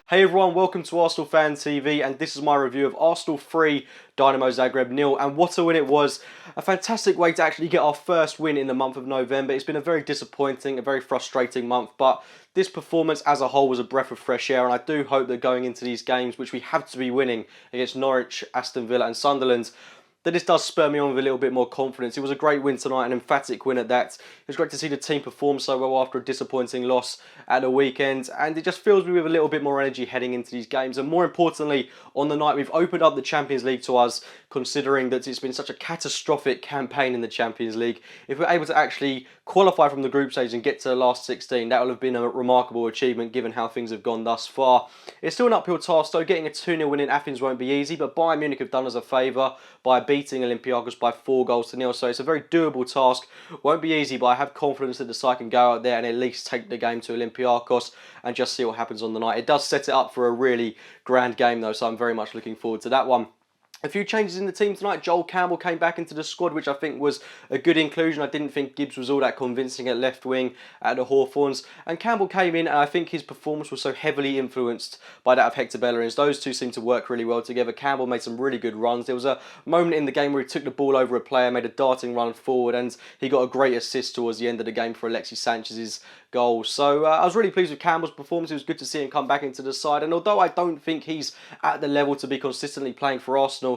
Hey everyone, welcome to Arsenal Fan TV, and this is my review of Arsenal 3, Dinamo Zagreb 0, and what a win it was. A fantastic way to actually get our first win in the month of November. It's been a very disappointing, a very frustrating month, but this performance as a whole was a breath of fresh air, and I do hope that going into these games, which we have to be winning against Norwich, Aston Villa and Sunderland, that this does spur me on with a little bit more confidence. It was a great win tonight, an emphatic win at that. It was great to see the team perform so well after a disappointing loss at the weekend, and it just fills me with a little bit more energy heading into these games. And more importantly, on the night we've opened up the Champions League to us, considering that it's been such a catastrophic campaign in the Champions League. If we're able to actually qualify from the group stage and get to the last 16, that will have been a remarkable achievement given how things have gone thus far. It's still an uphill task though. Getting a 2-0 win in Athens won't be easy, but Bayern Munich have done us a favour by beating Olympiacos by 4-0, so it's a very doable task. Won't be easy, but I have confidence that the side can go out there and at least take the game to Olympiacos and just see what happens on the night. It does set it up for a really grand game though, so I'm very much looking forward to that one. A few changes in the team tonight. Joel Campbell came back into the squad, which I think was a good inclusion. I didn't think Gibbs was all that convincing at left wing at the Hawthorns. And Campbell came in, and I think his performance was so heavily influenced by that of Hector Bellerin. Those two seemed to work really well together. Campbell made some really good runs. There was a moment in the game where he took the ball over a player, made a darting run forward, and he got a great assist towards the end of the game for Alexis Sanchez's goal. So I was really pleased with Campbell's performance. It was good to see him come back into the side. And although I don't think he's at the level to be consistently playing for Arsenal,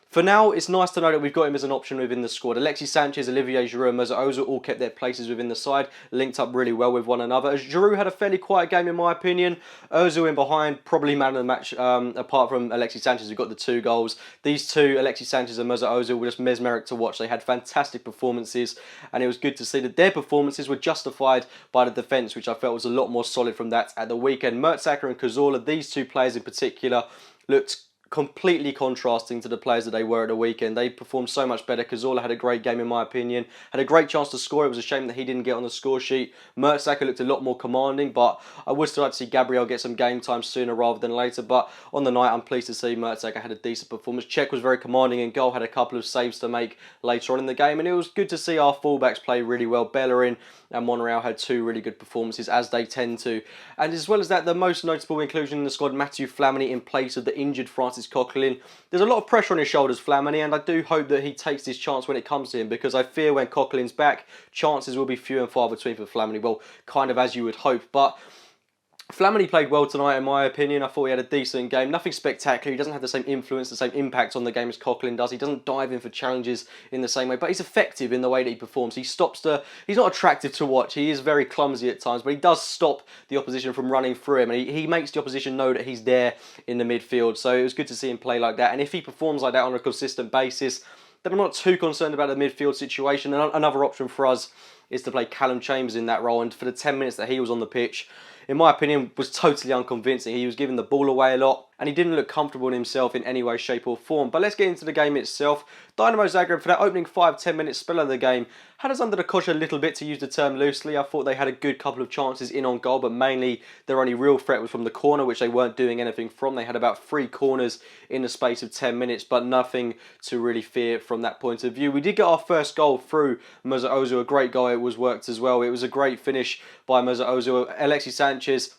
for now, it's nice to know that we've got him as an option within the squad. Alexis Sanchez, Olivier Giroud and Mesut Ozil all kept their places within the side, linked up really well with one another. As Giroud had a fairly quiet game in my opinion. Ozil in behind, probably man of the match, apart from Alexis Sanchez who got the 2 goals. These two, Alexis Sanchez and Mesut Ozil, were just mesmeric to watch. They had fantastic performances, and it was good to see that their performances were justified by the defence, which I felt was a lot more solid from that at the weekend. Mertesacker and Cazorla, these two players in particular, looked completely contrasting to the players that they were at the weekend. They performed so much better. Cazorla had a great game in my opinion, had a great chance to score. It was a shame that he didn't get on the score sheet. Mertesacker looked a lot more commanding, but I would still like to see Gabriel get some game time sooner rather than later. But on the night, I'm pleased to see Mertesacker had a decent performance. Cech was very commanding in goal, had a couple of saves to make later on in the game, and it was good to see our fullbacks play really well. Bellerin and Monreal had 2 really good performances, as they tend to. And as well as that, the most notable inclusion in the squad, Mathieu Flamini in place of the injured Francis Coquelin. There's a lot of pressure on his shoulders, Flamini, and I do hope that he takes his chance when it comes to him, because I fear when Coquelin's back, chances will be few and far between for Flamini. Well, kind of as you would hope, but Flamini played well tonight in my opinion. I thought he had a decent game. Nothing spectacular. He doesn't have the same influence, the same impact on the game as Coquelin does. He doesn't dive in for challenges in the same way, but he's effective in the way that he performs. He's not attractive to watch. He is very clumsy at times, but he does stop the opposition from running through him, and he makes the opposition know that he's there in the midfield. So it was good to see him play like that. And if he performs like that on a consistent basis, then I'm not too concerned about the midfield situation. And another option for us is to play Callum Chambers in that role, and for the 10 minutes that he was on the pitch, in my opinion, was totally unconvincing. He was giving the ball away a lot, and he didn't look comfortable in himself in any way, shape or form. But let's get into the game itself. Dinamo Zagreb, for that opening 5-10 minute spell of the game, had us under the cosh a little bit, to use the term loosely. I thought they had a good couple of chances in on goal, but mainly their only real threat was from the corner, which they weren't doing anything from. They had about 3 corners in the space of 10 minutes, but nothing to really fear from that point of view. We did get our first goal through Mesut Ozil, a great goal. It was worked as well. It was a great finish by Mesut Ozil. Alexis Sanchez,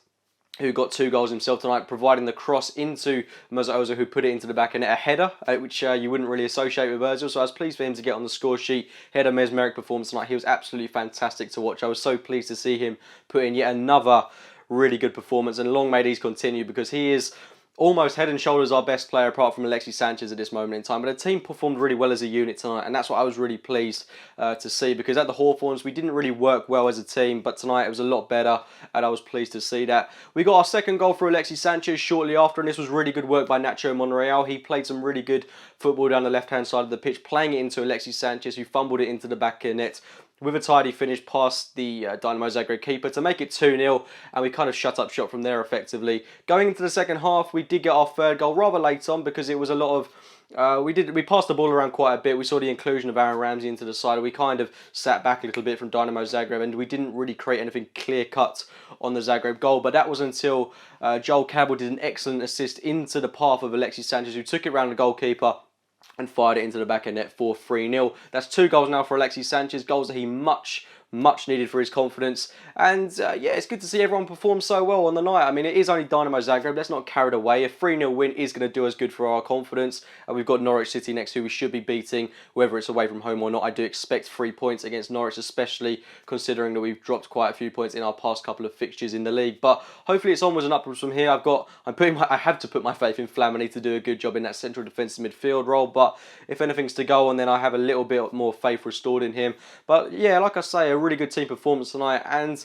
who got 2 goals himself tonight, providing the cross into Mesut Ozil, who put it into the back of net, a header, which you wouldn't really associate with Ozil, so I was pleased for him to get on the score sheet. He had a mesmeric performance tonight. He was absolutely fantastic to watch. I was so pleased to see him put in yet another really good performance, and long may these continue, because he is almost head and shoulders our best player apart from Alexis Sanchez at this moment in time. But the team performed really well as a unit tonight, and that's what I was really pleased to see, because at the Hawthorns we didn't really work well as a team, but tonight it was a lot better, and I was pleased to see that. We got our second goal for Alexis Sanchez shortly after, and this was really good work by Nacho Monreal. He played some really good football down the left-hand side of the pitch, playing it into Alexis Sanchez, who fumbled it into the back of the net with a tidy finish past the Dinamo Zagreb keeper to make it 2-0, and we kind of shut up shop from there effectively. Going into the second half, we did get our third goal rather late on, because it was a lot of we passed the ball around quite a bit. We saw the inclusion of Aaron Ramsey into the side. We kind of sat back a little bit from Dinamo Zagreb, and we didn't really create anything clear-cut on the Zagreb goal. But that was until Joel Campbell did an excellent assist into the path of Alexis Sanchez, who took it round the goalkeeper and fired it into the back of net for 3-0. That's 2 goals now for Alexis Sanchez, goals that he much much needed for his confidence. And yeah, it's good to see everyone perform so well on the night. I mean, it is only Dinamo Zagreb, let's not carried away. A 3-0 win is going to do us good for our confidence. And we've got Norwich City next, who we should be beating, whether it's away from home or not. I do expect 3 points against Norwich, especially considering that we've dropped quite a few points in our past couple of fixtures in the league. But hopefully it's onwards and upwards from here. I have to put my faith in Flamini to do a good job in that central defensive midfield role. But if anything's to go on, then I have a little bit more faith restored in him. But yeah, like I say, a really good team performance tonight, and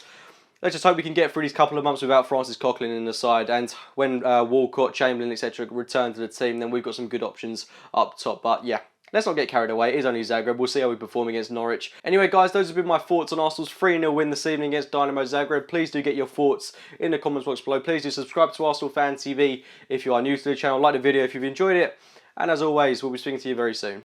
let's just hope we can get through these couple of months without Francis Coquelin in the side. And when Walcott, Chamberlain, etc. return to the team, then we've got some good options up top. But yeah, let's not get carried away. It is only Zagreb. We'll see how we perform against Norwich. Anyway, guys, those have been my thoughts on Arsenal's 3-0 win this evening against Dinamo Zagreb. Please do get your thoughts in the comments box below. Please do subscribe to Arsenal Fan TV if you are new to the channel. Like the video if you've enjoyed it. And as always, we'll be speaking to you very soon.